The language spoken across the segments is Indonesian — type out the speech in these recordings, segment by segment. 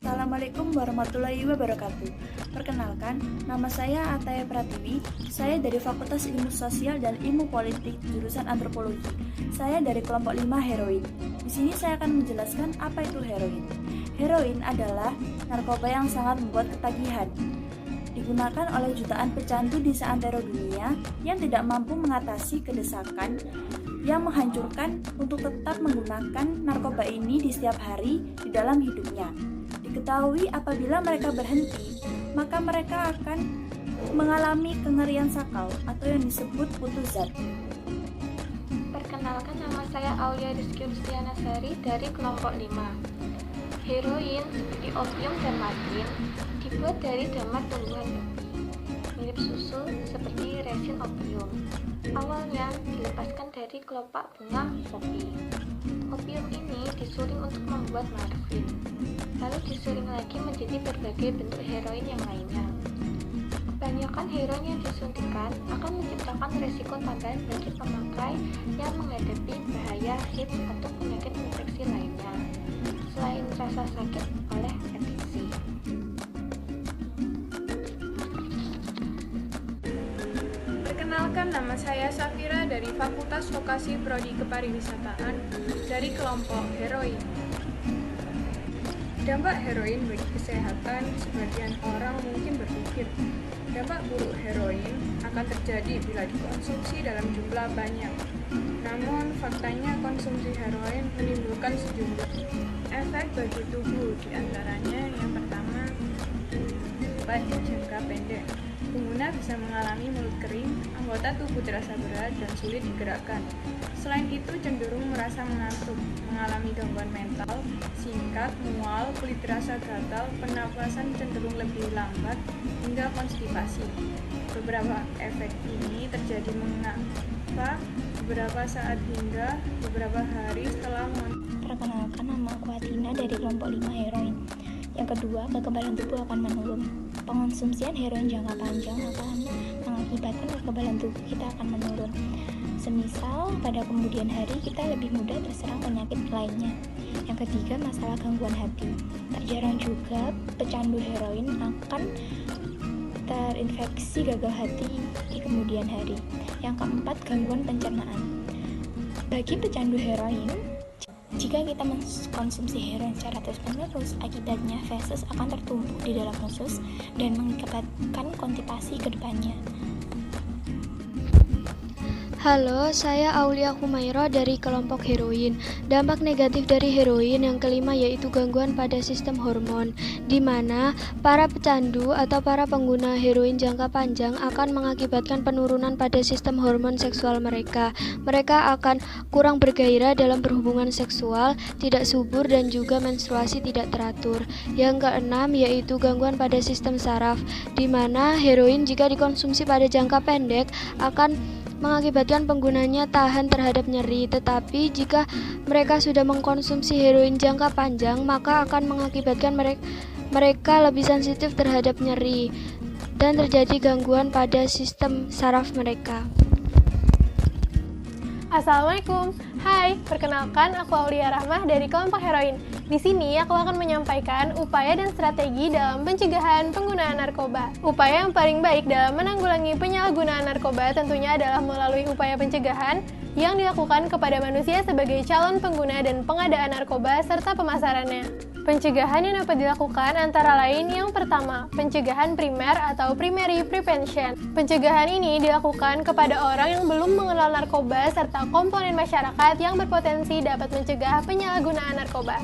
Assalamualaikum warahmatullahi wabarakatuh. Perkenalkan, nama saya Ataya Pratiwi. Saya dari Fakultas Ilmu Sosial dan Ilmu Politik jurusan Antropologi. Saya dari kelompok 5 heroin. Di sini saya akan menjelaskan apa itu heroin. Heroin adalah narkoba yang sangat membuat ketagihan. Digunakan oleh jutaan pecandu di seantero dunia yang tidak mampu mengatasi kedesakan yang menghancurkan untuk tetap menggunakan narkoba ini di setiap hari di dalam hidupnya. Diketahui apabila mereka berhenti, maka mereka akan mengalami kengerian sakau atau yang disebut putus zat. Perkenalkan, nama saya Aulia Rizky Rustianasari dari kelompok 5. Heroin seperti opium dan morfin dibuat dari damat tumbuhan tebu, mirip susu seperti resin opium. Awalnya dilepaskan dari kelopak bunga popi. Opium ini disuling untuk membuat morfin, lalu disuling lagi menjadi berbagai bentuk heroin yang lainnya. Kebanyakan heroin yang disuntikan akan menciptakan resiko tambahan bagi pemakai yang menghadapi bahaya HIV atau penyakit infeksi lainnya, selain rasa sakit oleh adiksi. Perkenalkan, nama saya Safira dari Fakultas Vokasi Prodi Kepariwisataan dari kelompok heroin. Dampak heroin bagi kesehatan, sebagian orang mungkin berpikir dampak buruk heroin akan terjadi bila dikonsumsi dalam jumlah banyak. Namun, faktanya konsumsi heroin menimbulkan sejumlah efek bagi tubuh, di antaranya yang pertama, pada jangka pendek. Pengguna bisa mengalami mulut kering, anggota tubuh terasa berat dan sulit digerakkan. Selain itu, cenderung merasa mengantuk, mengalami gangguan mental, singkat, mual, kulit terasa gatal, pernapasan cenderung lebih lambat, hingga konstipasi. Beberapa efek ini terjadi mengapa beberapa saat hingga beberapa hari setelah Perkenalkan, nama aku Atina dari kelompok 5 heroin. Yang kedua, kekebalan tubuh akan menurun. Pengonsumsian heroin jangka panjang akan mengakibatkan kekebalan tubuh kita akan menurun. Semisal pada kemudian hari kita lebih mudah terserang penyakit lainnya. Yang ketiga, masalah gangguan hati. Tak jarang juga pecandu heroin akan terinfeksi gagal hati di kemudian hari. Yang keempat, gangguan pencernaan. Bagi pecandu heroin, jika kita mengkonsumsi heroin secara terus-menerus, akibatnya feses akan tertumpuk di dalam usus dan mengakibatkan konstipasi ke depannya. Halo, saya Aulia Humaira dari kelompok heroin. Dampak negatif dari heroin yang kelima yaitu gangguan pada sistem hormon, di mana para pecandu atau para pengguna heroin jangka panjang akan mengakibatkan penurunan pada sistem hormon seksual mereka. Mereka akan kurang bergairah dalam berhubungan seksual, tidak subur dan juga menstruasi tidak teratur. Yang keenam yaitu gangguan pada sistem saraf, di mana heroin jika dikonsumsi pada jangka pendek akan mengakibatkan penggunanya tahan terhadap nyeri, tetapi jika mereka sudah mengkonsumsi heroin jangka panjang, maka akan mengakibatkan mereka lebih sensitif terhadap nyeri dan terjadi gangguan pada sistem saraf mereka. Assalamualaikum, hai, perkenalkan aku Aulia Rahmah dari kelompok heroin. Di sini aku akan menyampaikan upaya dan strategi dalam pencegahan penggunaan narkoba. Upaya yang paling baik dalam menanggulangi penyalahgunaan narkoba tentunya adalah melalui upaya pencegahan yang dilakukan kepada manusia sebagai calon pengguna dan pengadaan narkoba serta pemasarannya. Pencegahan yang dapat dilakukan antara lain yang pertama, pencegahan primer atau primary prevention. Pencegahan ini dilakukan kepada orang yang belum mengenal narkoba serta komponen masyarakat yang berpotensi dapat mencegah penyalahgunaan narkoba.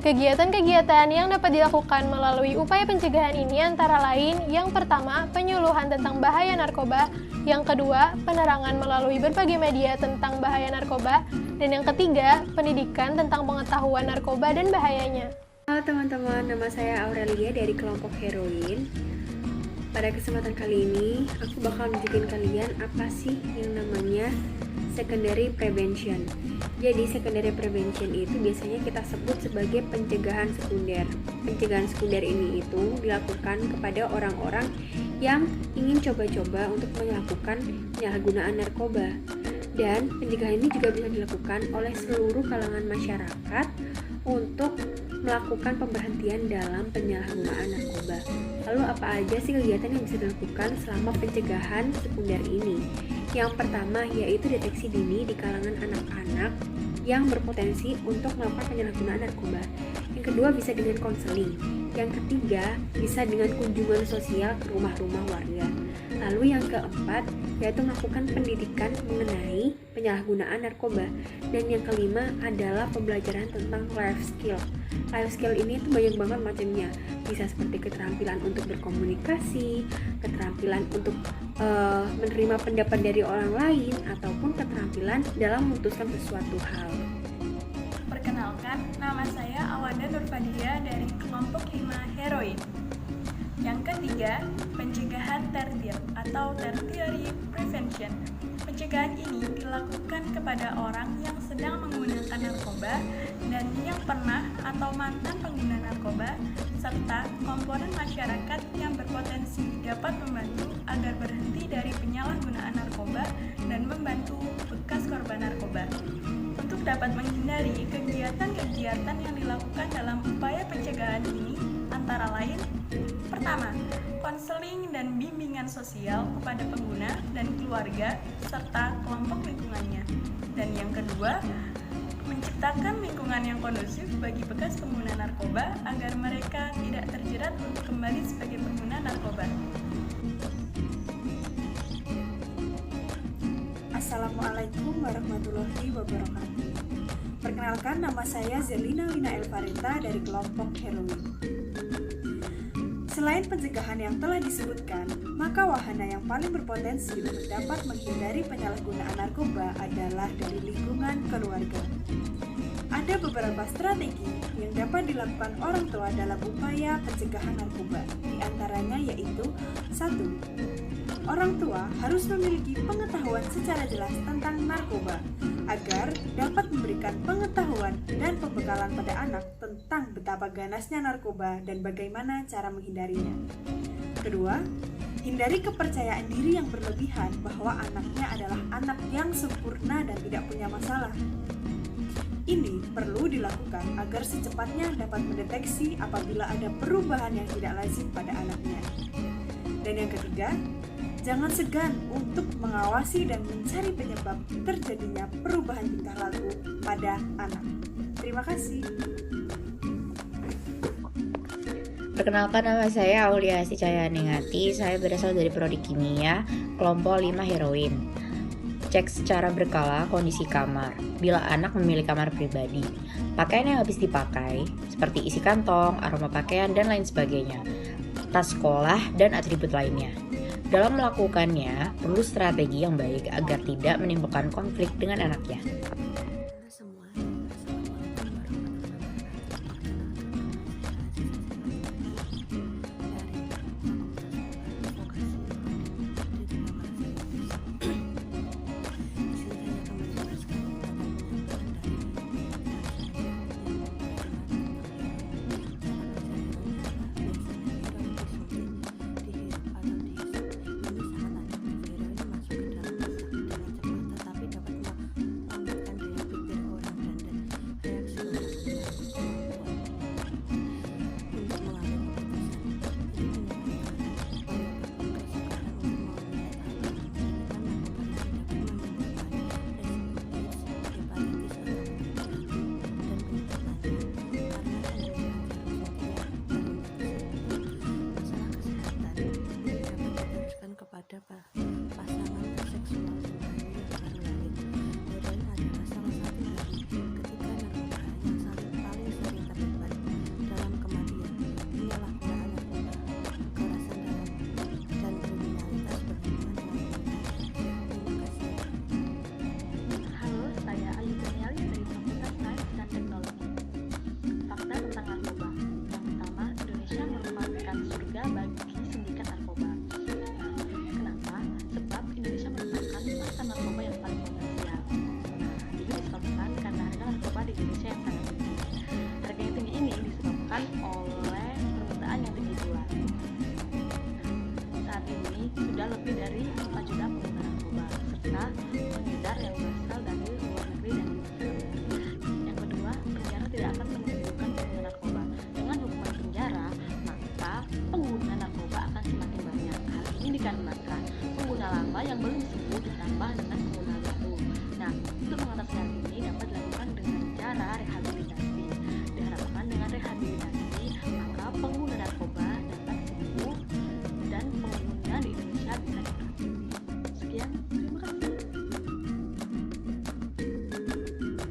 Kegiatan-kegiatan yang dapat dilakukan melalui upaya pencegahan ini antara lain yang pertama, penyuluhan tentang bahaya narkoba, yang kedua, penerangan melalui berbagai media tentang bahaya narkoba, dan yang ketiga, pendidikan tentang pengetahuan narkoba dan bahayanya. Halo teman-teman, nama saya Aurelia dari kelompok heroin. Pada kesempatan kali ini, aku bakal nunjukin kalian apa sih yang namanya secondary prevention. Jadi secondary prevention itu biasanya kita sebut sebagai pencegahan sekunder. Pencegahan sekunder ini itu dilakukan kepada orang-orang yang ingin coba-coba untuk melakukan penyalahgunaan narkoba. Dan pencegahan ini juga bisa dilakukan oleh seluruh kalangan masyarakat untuk melakukan pemberhentian dalam penyalahgunaan narkoba. Lalu apa aja sih kegiatan yang bisa dilakukan selama pencegahan sekunder ini? Yang pertama yaitu deteksi dini di kalangan anak-anak yang berpotensi untuk melakukan penyalahgunaan narkoba. Yang kedua bisa dengan konseling. Yang ketiga bisa dengan kunjungan sosial ke rumah-rumah warga. Lalu yang keempat yaitu melakukan pendidikan mengenai penyalahgunaan narkoba. Dan yang kelima adalah pembelajaran tentang life skill. Life skill ini tuh banyak banget macamnya. Bisa seperti keterampilan untuk berkomunikasi, keterampilan untuk menerima pendapat dari orang lain, ataupun keterampilan dalam memutuskan sesuatu hal. Perkenalkan, nama saya Awanda Nurfadia dari kelompok 5 Heroin. Yang ketiga, pencegahan tertiar atau tertiary prevention. Pencegahan ini dilakukan kepada orang yang sedang menggunakan narkoba dan yang pernah atau mantan pengguna narkoba, serta komponen masyarakat yang berpotensi dapat membantu agar berhenti dari penyalahgunaan narkoba dan membantu bekas korban narkoba. Untuk dapat menghindari kegiatan-kegiatan yang dilakukan dalam upaya pencegahan ini, antara lain: pertama, konseling dan bimbingan sosial kepada pengguna dan keluarga serta kelompok lingkungannya. Dan yang kedua, menciptakan lingkungan yang kondusif bagi bekas pengguna narkoba agar mereka tidak terjerat untuk kembali sebagai pengguna narkoba. Assalamualaikum warahmatullahi wabarakatuh. Perkenalkan, nama saya Zelina Lina Elvareta dari kelompok Heroin. Selain pencegahan yang telah disebutkan, maka wahana yang paling berpotensi untuk dapat menghindari penyalahgunaan narkoba adalah dari lingkungan keluarga. Ada beberapa strategi yang dapat dilakukan orang tua dalam upaya pencegahan narkoba. Di antaranya yaitu: 1. Orang tua harus memiliki pengetahuan secara jelas tentang narkoba agar dapat memberikan pengetahuan dan pembekalan pada anak tentang betapa ganasnya narkoba dan bagaimana cara menghindarinya. Kedua, hindari kepercayaan diri yang berlebihan bahwa anaknya adalah anak yang sempurna dan tidak punya masalah. Ini perlu dilakukan agar secepatnya dapat mendeteksi apabila ada perubahan yang tidak lazim pada anaknya. Dan yang ketiga, jangan segan untuk mengawasi dan mencari penyebab terjadinya perubahan tingkah laku pada anak. Terima kasih. Perkenalkan, nama saya Auliasi Cayaningati. Saya berasal dari Prodi Kimia, kelompok 5 Heroin. Cek secara berkala kondisi kamar. Bila anak memilih kamar pribadi, pakaian yang habis dipakai, seperti isi kantong, aroma pakaian, dan lain sebagainya, tas sekolah, dan atribut lainnya. Dalam melakukannya, perlu strategi yang baik agar tidak menimbulkan konflik dengan anaknya. dikarenakan pengguna lama yang belum sembuh ditambah dengan pengguna baru. Nah, untuk mengatasi hal ini dapat dilakukan